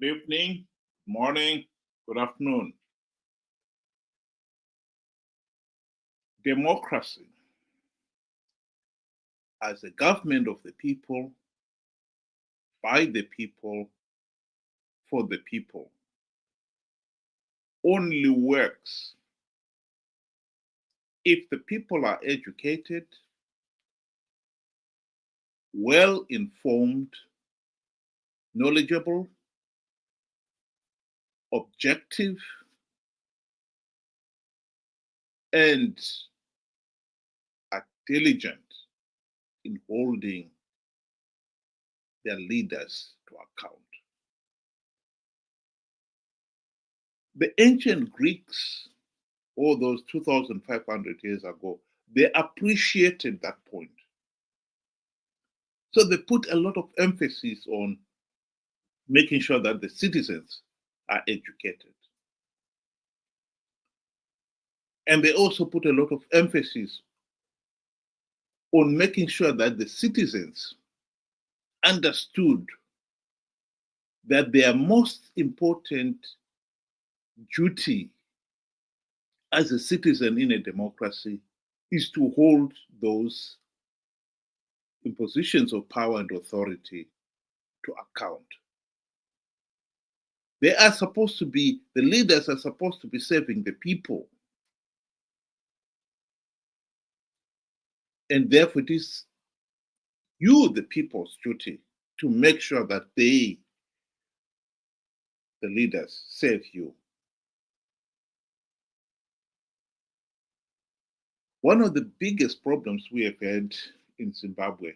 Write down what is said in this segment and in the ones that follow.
evening, morning, good afternoon. Democracy as a government of the people, by the people, for the people only works if the people are educated, well informed, knowledgeable, objective, and are diligent in holding their leaders to account. The ancient Greeks, all those 2,500 years ago, they appreciated that point. So they put a lot of emphasis on making sure that the citizens are educated. And they also put a lot of emphasis on making sure that the citizens understood that their most important duty as a citizen in a democracy is to hold those in positions of power and authority to account. They are supposed to be, the leaders are supposed to be serving the people. And therefore, it is you, the people's duty, to make sure that they, the leaders, serve you. One of the biggest problems we have had in Zimbabwe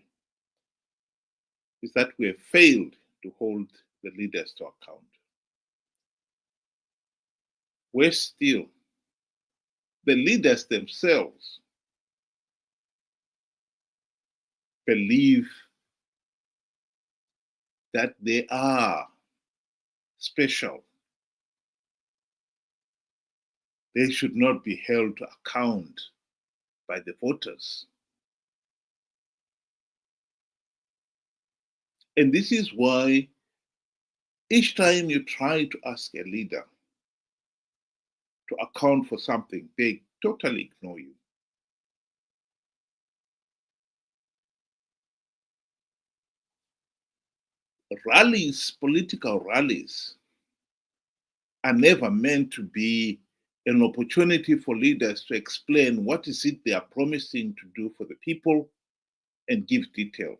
is that we have failed to hold the leaders to account. Worse still, the leaders themselves believe that they are special. They should not be held to account by the voters. And this is why each time you try to ask a leader to account for something, they totally ignore you. Rallies, political rallies, are never meant to be an opportunity for leaders to explain what is it they are promising to do for the people and give detail.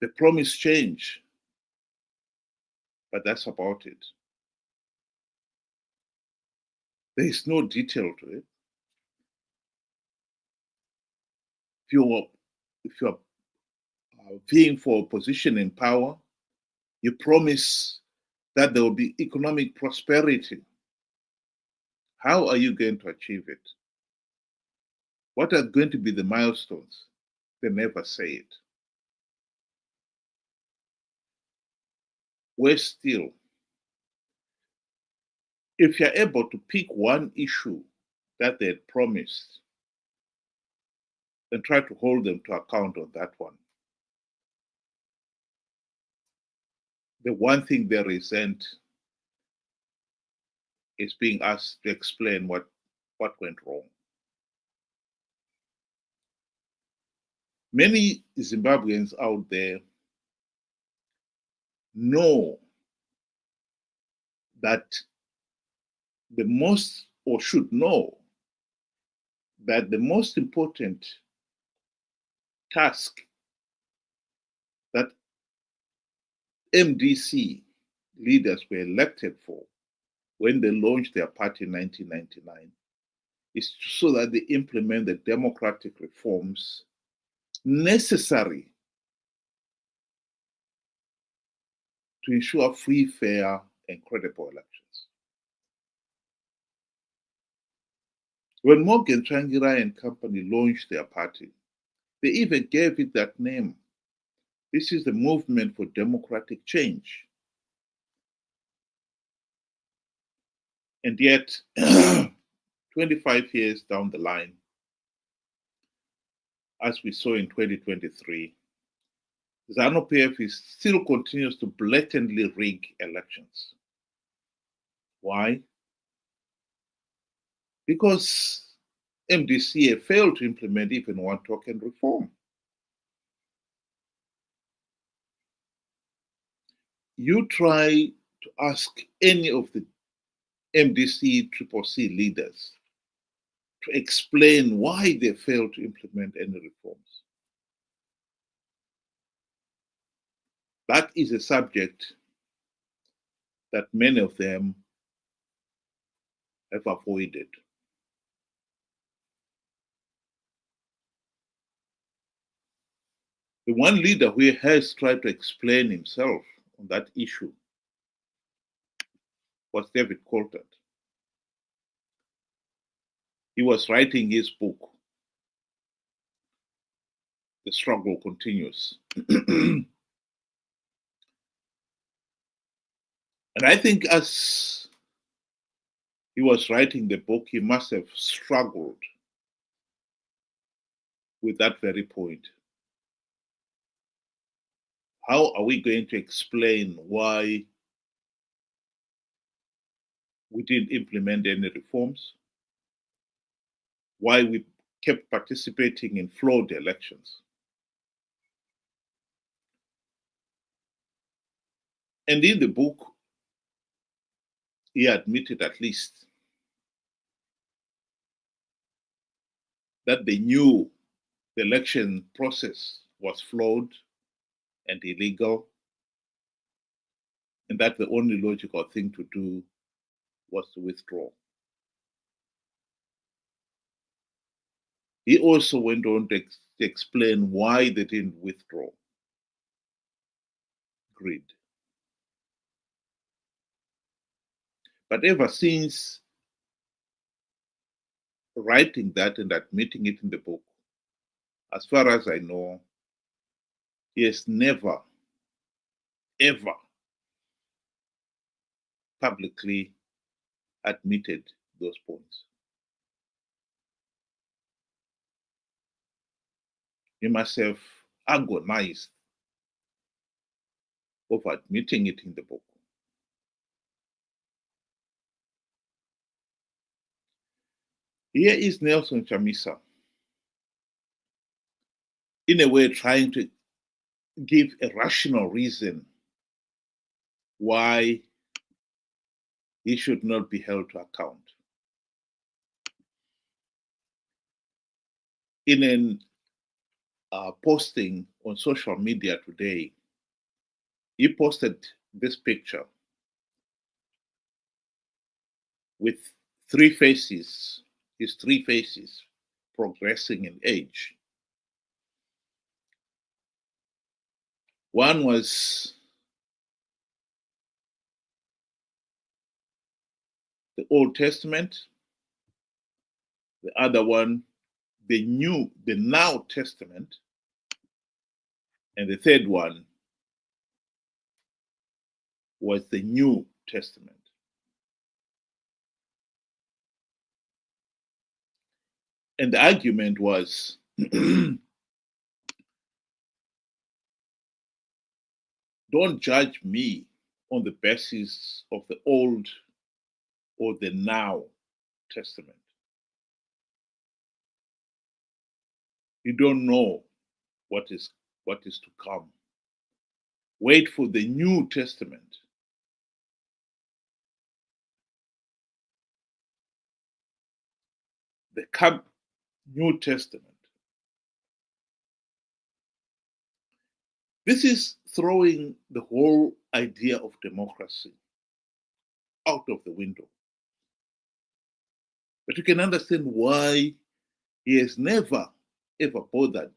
The promise change, but that's about it. There is no detail to it. If you're vying for a position in power, you promise that there will be economic prosperity. How are you going to achieve it? What are going to be the milestones? They never say it. Worse still, if you're able to pick one issue that they had promised and try to hold them to account on that one, the one thing they resent is being asked to explain what went wrong. Many Zimbabweans out there know that the most, or should know, that the most important task that MDC leaders were elected for when they launched their party in 1999 is so that they implement the democratic reforms necessary to ensure free, fair, and credible elections. When Morgan Tsvangirai and company launched their party, they even gave it that name. This is the Movement for Democratic Change. And yet, 25 years down the line, as we saw in 2023, ZANU-PF still continues to blatantly rig elections. Why? Because MDC failed to implement even one token reform. You try to ask any of the MDC CCC leaders to explain why they failed to implement any reforms. That is a subject that many of them have avoided. The one leader who has tried to explain himself on that issue was David Coulthard. He was writing his book, The Struggle Continues. And I think as he was writing the book, he must have struggled with that very point. How are we going to explain why we didn't implement any reforms? Why we kept participating in flawed elections? And in the book, he admitted at least that they knew the election process was flawed and illegal, and that the only logical thing to do was to withdraw. He also went on to explain why they didn't withdraw. Greed. But ever since writing that and admitting it in the book, as far as I know, he has never, ever publicly admitted those points. He must have agonized over admitting it in the book. Here is Nelson Chamisa, in a way trying to give a rational reason why he should not be held to account. In an posting on social media today, he posted this picture with three faces, his three faces progressing in age. One was the Old Testament, the other one, the Now Testament, and the third one was the New Testament. And the argument was don't judge me on the basis of the Old or the Now Testament. You don't know what is to come. Wait for the New Testament. The New Testament. This is throwing the whole idea of democracy out of the window. But you can understand why he has never, ever bothered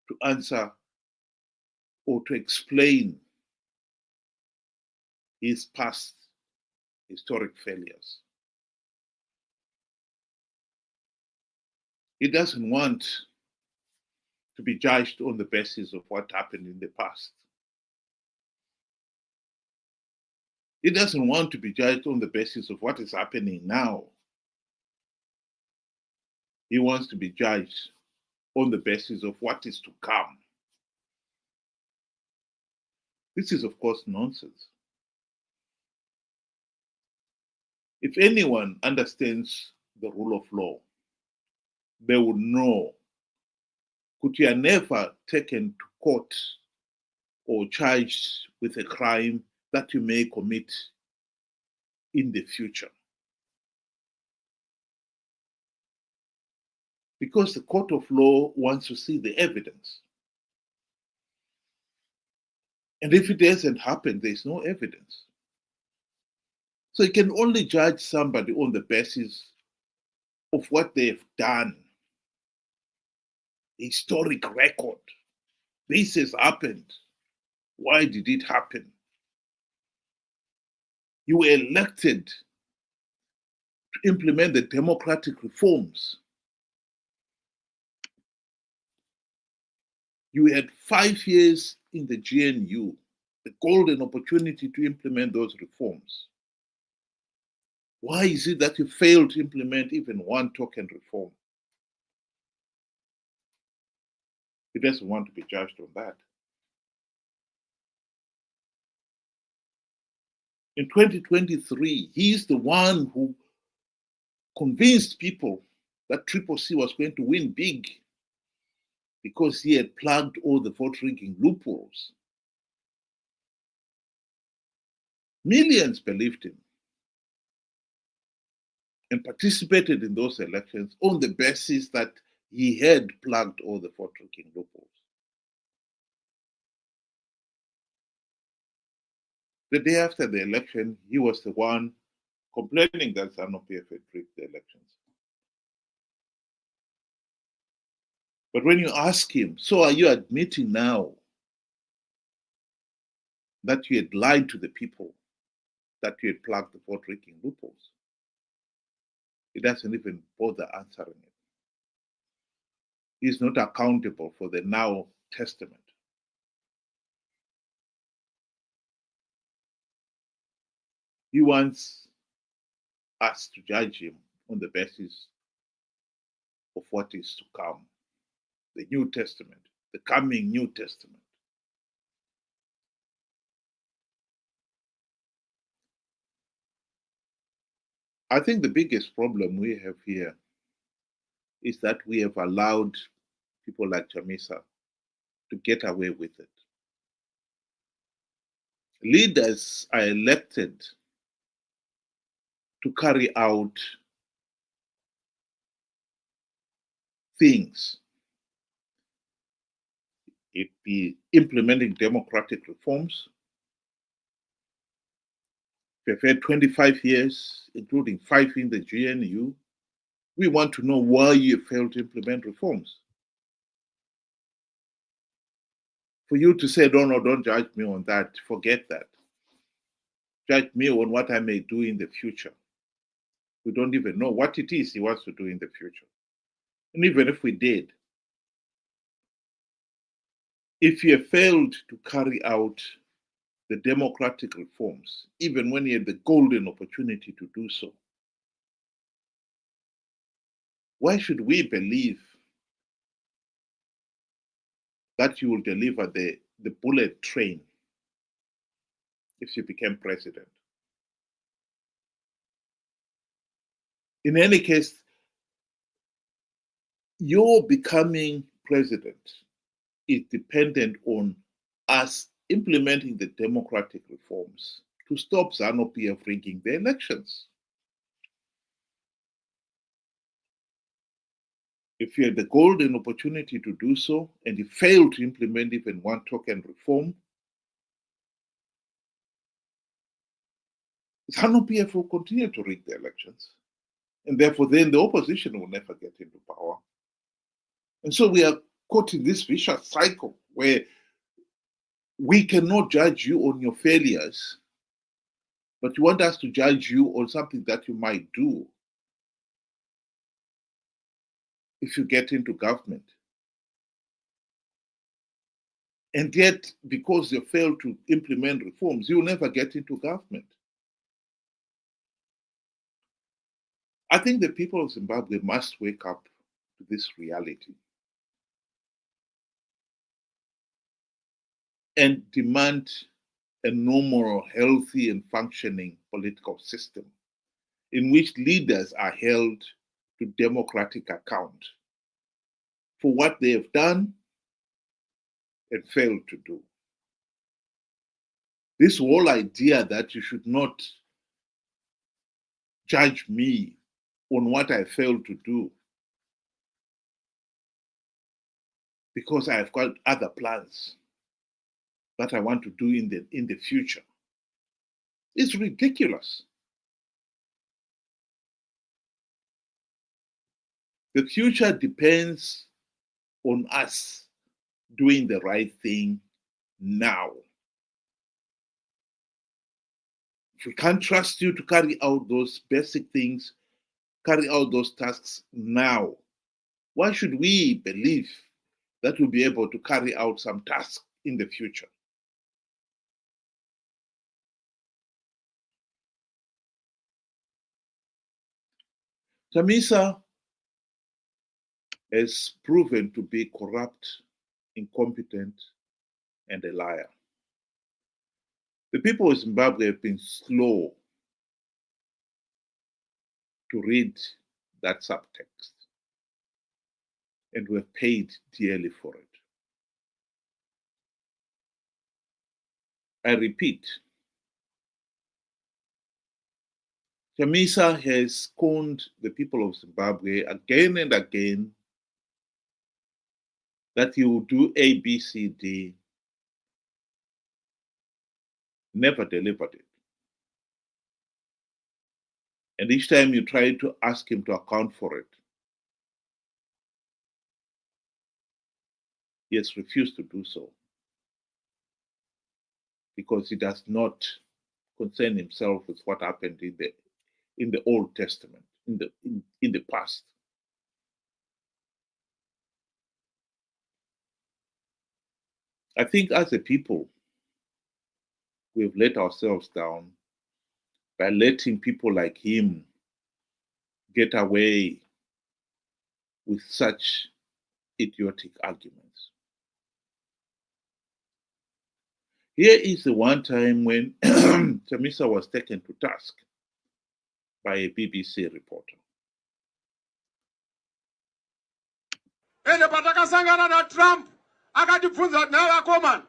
to answer or to explain his past historic failures. He doesn't want to be judged on the basis of what happened in the past. He doesn't want to be judged on the basis of what is happening now. He wants to be judged on the basis of what is to come. This is, of course, nonsense. If anyone understands the rule of law, they would know that you are never taken to court or charged with a crime that you may commit in the future. Because the court of law wants to see the evidence. And if it doesn't happen, there's no evidence. So you can only judge somebody on the basis of what they've done, historic record. This has happened. Why did it happen? You were elected to implement the democratic reforms. You had 5 years in the GNU, the golden opportunity to implement those reforms. Why is it that you failed to implement even one token reform? He doesn't want to be judged on that. In 2023, he's the one who convinced people that Triple C was going to win big because he had plugged all the vote rigging loopholes. Millions believed him and participated in those elections on the basis that he had plugged all the vote rigging loopholes. The day after the election, he was the one complaining that ZANU-PF had rigged the elections. But when you ask him, so are you admitting now that you had lied to the people, that you had plugged the vote rigging loopholes? He doesn't even bother answering it. He's not accountable for the now testament. He wants us to judge him on the basis of what is to come, the New Testament, the coming New Testament. I think the biggest problem we have here is that we have allowed people like Chamisa to get away with it. Leaders are elected to carry out things. It be implementing democratic reforms. We've had 25 years, including 5 in the GNU. We want to know why you failed to implement reforms. For you to say, no, don't judge me on that, forget that. Judge me on what I may do in the future. We don't even know what it is he wants to do in the future. And even if we did, if you have failed to carry out the democratic reforms, even when you had the golden opportunity to do so, why should we believe that you will deliver the bullet train if you became president? In any case, your becoming president is dependent on us implementing the democratic reforms to stop ZANU-PF rigging the elections. If you had the golden opportunity to do so and you failed to implement even one token reform, ZANU-PF will continue to rig the elections. And therefore, then the opposition will never get into power. And so we are caught in this vicious cycle where we cannot judge you on your failures, but you want us to judge you on something that you might do if you get into government. And yet, because you failed to implement reforms, you'll never get into government. I think the people of Zimbabwe must wake up to this reality and demand a normal, healthy, and functioning political system in which leaders are held to democratic account for what they have done and failed to do. This whole idea that you should not judge me on what I failed to do because I've got other plans that I want to do in the future. It's ridiculous. The future depends on us doing the right thing now. If we can't trust you to carry out those basic things, carry out those tasks now, why should we believe that we'll be able to carry out some tasks in the future? Chamisa has proven to be corrupt, incompetent, and a liar. The people of Zimbabwe have been slow to read that subtext, and we have paid dearly for it. I repeat, Chamisa has conned the people of Zimbabwe again and again that he will do A, B, C, D, never delivered it. And each time you try to ask him to account for it, he has refused to do so because he does not concern himself with what happened in the Old Testament, in the past. I think as a people, we've let ourselves down by letting people like him get away with such idiotic arguments. Here is the one time when Chamisa was taken to task by a BBC reporter. Ende patakasangana na Trump akatibvunza navakomana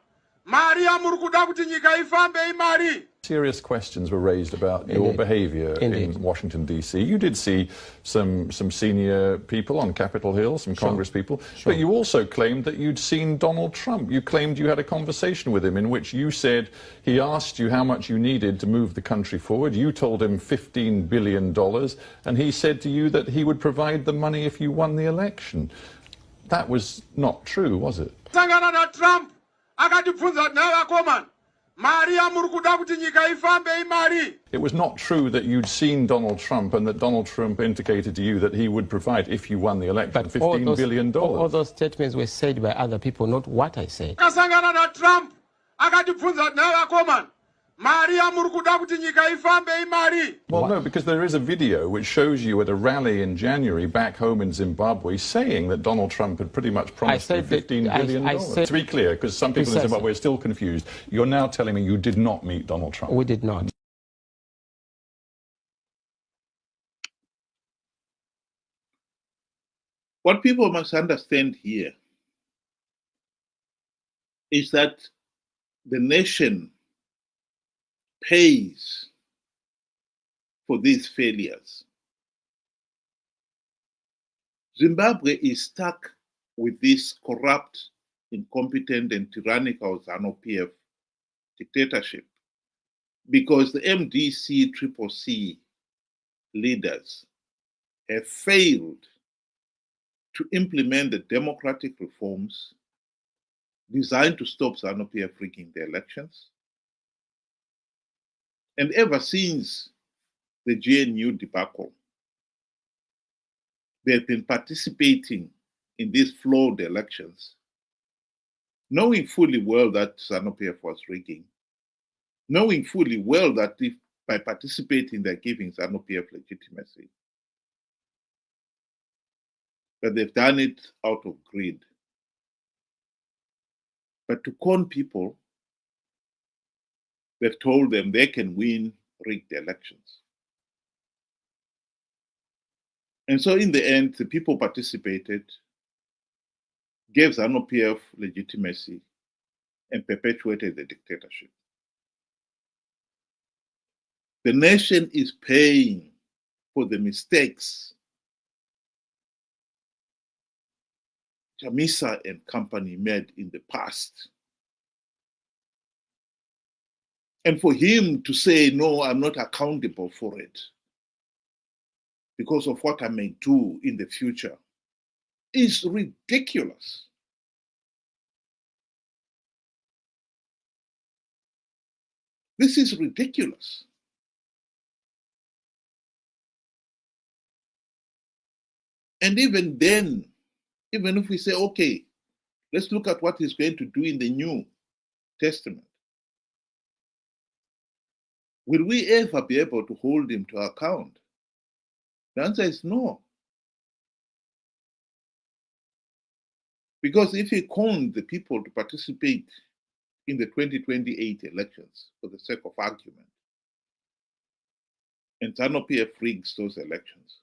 mari yamuri kuda kuti nyika ifambe imari. Serious questions were raised about your behaviour in Washington, D.C. You did see some senior people on Capitol Hill, some Congress people, but you also claimed that you'd seen Donald Trump. You claimed you had a conversation with him in which you said he asked you how much you needed to move the country forward. You told him $15 billion, and he said to you that he would provide the money if you won the election. That was not true, was it? Sangana na Trump akatibvunza navakomana mari yamuri kuda kuti nyika ifambe imari. It was not true that you'd seen Donald Trump and that Donald Trump indicated to you that he would provide, if you won the election, $15 billion. All those statements were said by other people, not what I said. Kasangana na Trump akatibvunza navakomana mari yamuri kuda kuti nyika ifambe imari. Well, no, because there is a video which shows you at a rally in January back home in Zimbabwe saying that Donald Trump had pretty much promised you $15 billion. To be clear, because some people in Zimbabwe are still confused, you're now telling me you did not meet Donald Trump. We did not. What people must understand here is that the nation pays for these failures. Zimbabwe is stuck with this corrupt, incompetent, and tyrannical ZANU-PF dictatorship because the MDC CCC leaders have failed to implement the democratic reforms designed to stop ZANU-PF rigging the elections. And ever since the GNU debacle, they've been participating in these flawed elections, knowing fully well that ZANU-PF was rigging, knowing fully well that if by participating they're giving ZANU-PF legitimacy. But they've done it out of greed. But to con people They've told them they can win rigged elections. And so in the end, the people participated, gave ZANU-PF legitimacy, and perpetuated the dictatorship. The nation is paying for the mistakes Chamisa and company made in the past. And for him to say, no, I'm not accountable for it because of what I may do in the future is ridiculous. This is ridiculous. And even then, even if we say, okay, let's look at what he's going to do in the New Testament, will we ever be able to hold him to account? The answer is no. Because if he conned the people to participate in the 2028 elections for the sake of argument, and ZANU-PF rigs those elections,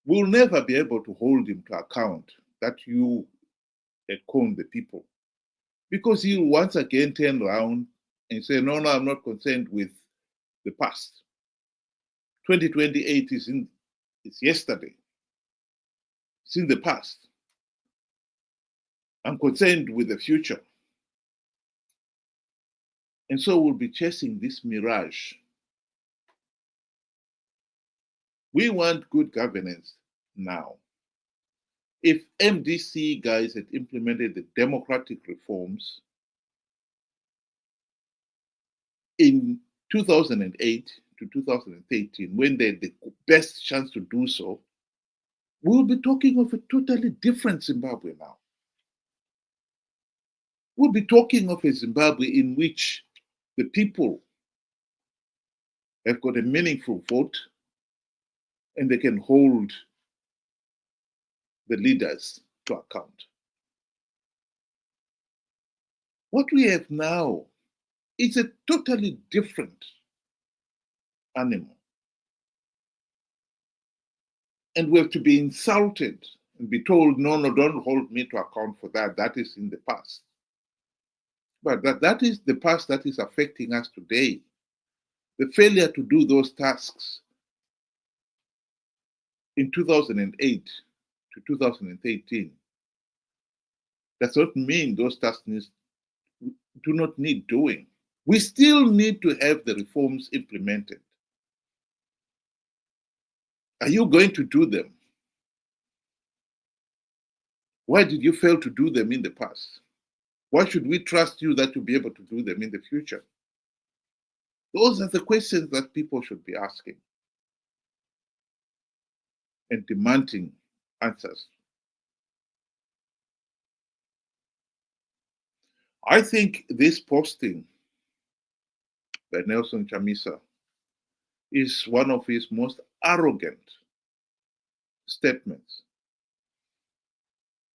we'll never be able to hold him to account that you had conned the people. Because he'll once again turn around and say, no, I'm not concerned with the past. 2028 is yesterday. It's in the past. I'm concerned with the future. And so we'll be chasing this mirage. We want good governance now. If MDC guys had implemented the democratic reforms in 2008 to 2013, when they had the best chance to do so, we'll be talking of a totally different Zimbabwe now. We'll be talking of a Zimbabwe in which the people have got a meaningful vote and they can hold the leaders to account. What we have now is a totally different animal. And we have to be insulted and be told, no, don't hold me to account for that. That is in the past. But that is the past that is affecting us today. The failure to do those tasks in 2008 to 2013 does not mean those tasks do not need doing. We still need to have the reforms implemented. Are you going to do them? Why did you fail to do them in the past? Why should we trust you that you'll be able to do them in the future? Those are the questions that people should be asking and demanding answers. I think this posting by Nelson Chamisa is one of his most arrogant statements,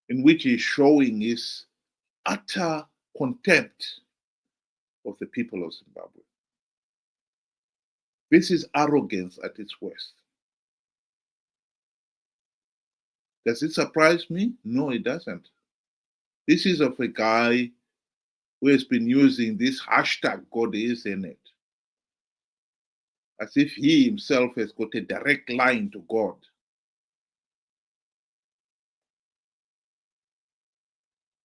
in which he's showing his utter contempt of the people of Zimbabwe. This is arrogance at its worst. Does it surprise me? No, it doesn't. This is of a guy who has been using this hashtag God is in it, as if he himself has got a direct line to God.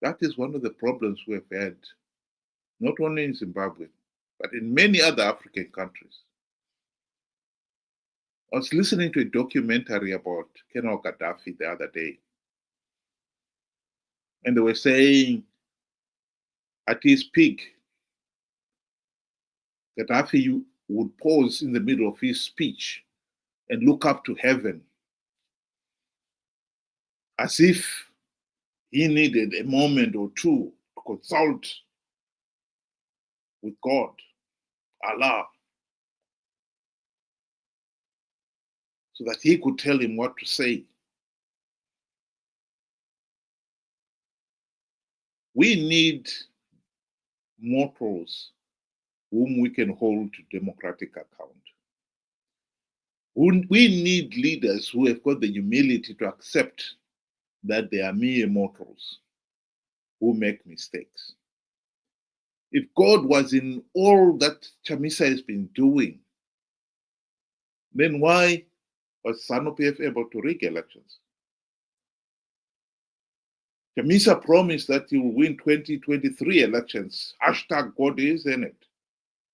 That is one of the problems we have had, not only in Zimbabwe, but in many other African countries. I was listening to a documentary about Colonel Gaddafi the other day, and they were saying at his peak, Gaddafi would pause in the middle of his speech and look up to heaven as if he needed a moment or two to consult with God, Allah, so that he could tell him what to say. We need mortals whom we can hold to democratic account. We need leaders who have got the humility to accept that they are mere mortals who make mistakes. If God was in all that Chamisa has been doing, then why was ZANU-PF able to rig elections? Chamisa promised that he will win 2023 elections. Hashtag God is in it.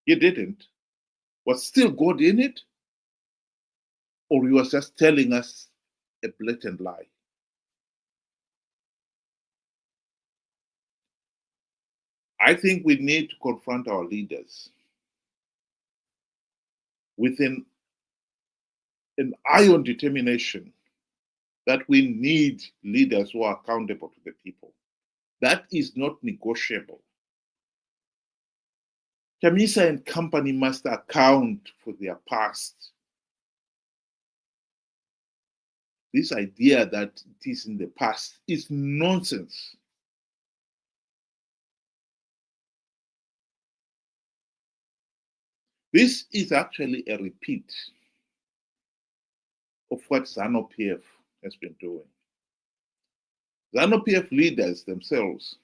He didn't. Was still God in it? Or he was just telling us a blatant lie? I think we need to confront our leaders with an iron determination that we need leaders who are accountable to the people. That is not negotiable. Chamisa and company must account for their past. This idea that it is in the past is nonsense. This is actually a repeat of what ZANU-PF has been doing. ZANU-PF leaders themselves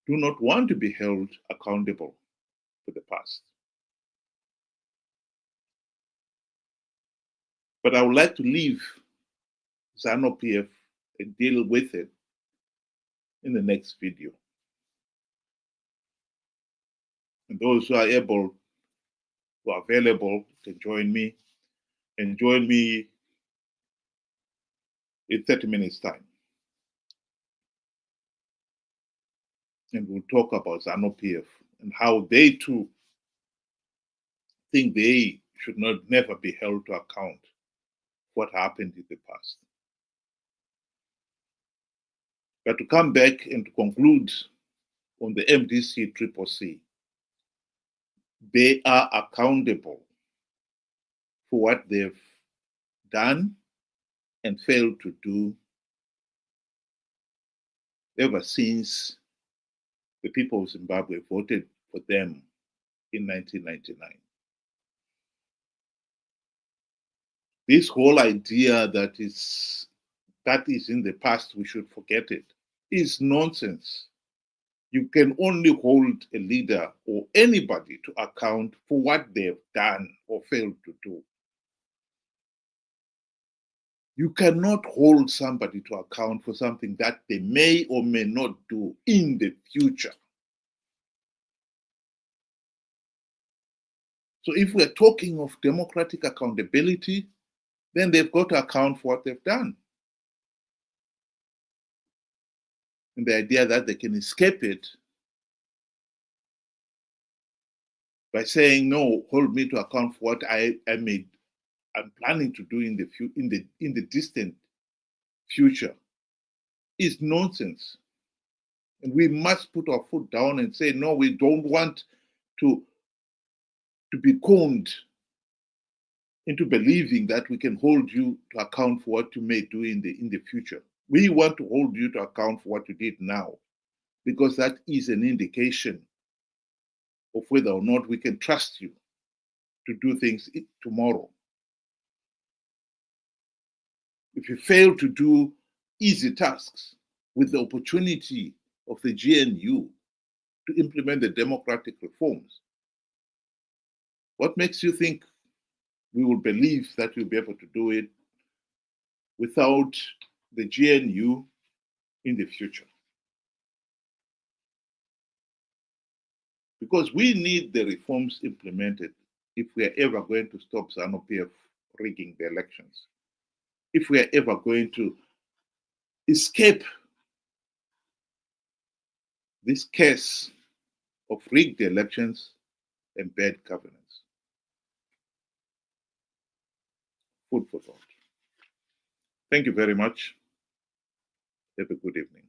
do not want to be held accountable for the past. But I would like to leave ZANU-PF and deal with it in the next video. And those who are able, who are available, can join me and join me in 30 minutes time. And we'll talk about ZANU-PF and how they too think they should never be held to account for what happened in the past. But to come back and to conclude on the MDC-CCC, they are accountable for what they've done and failed to do ever since the people of Zimbabwe voted for them in 1999. This whole idea that is in the past, we should forget it, is nonsense. You can only hold a leader or anybody to account for what they've done or failed to do. You cannot hold somebody to account for something that they may or may not do in the future. So if we're talking of democratic accountability, then they've got to account for what they've done. And the idea that they can escape it by saying, no, hold me to account for what I'm planning to do in the distant future is nonsense. And we must put our foot down and say, no, we don't want to be conned into believing that we can hold you to account for what you may do in the future. We want to hold you to account for what you did now, because that is an indication of whether or not we can trust you to do things tomorrow. If you fail to do easy tasks with the opportunity of the GNU to implement the democratic reforms, what makes you think we will believe that you'll be able to do it without the GNU in the future? Because we need the reforms implemented if we are ever going to stop ZANU-PF rigging the elections, if we are ever going to escape this case of rigged elections and bad governance. Food for thought. Thank you very much. Have a good evening.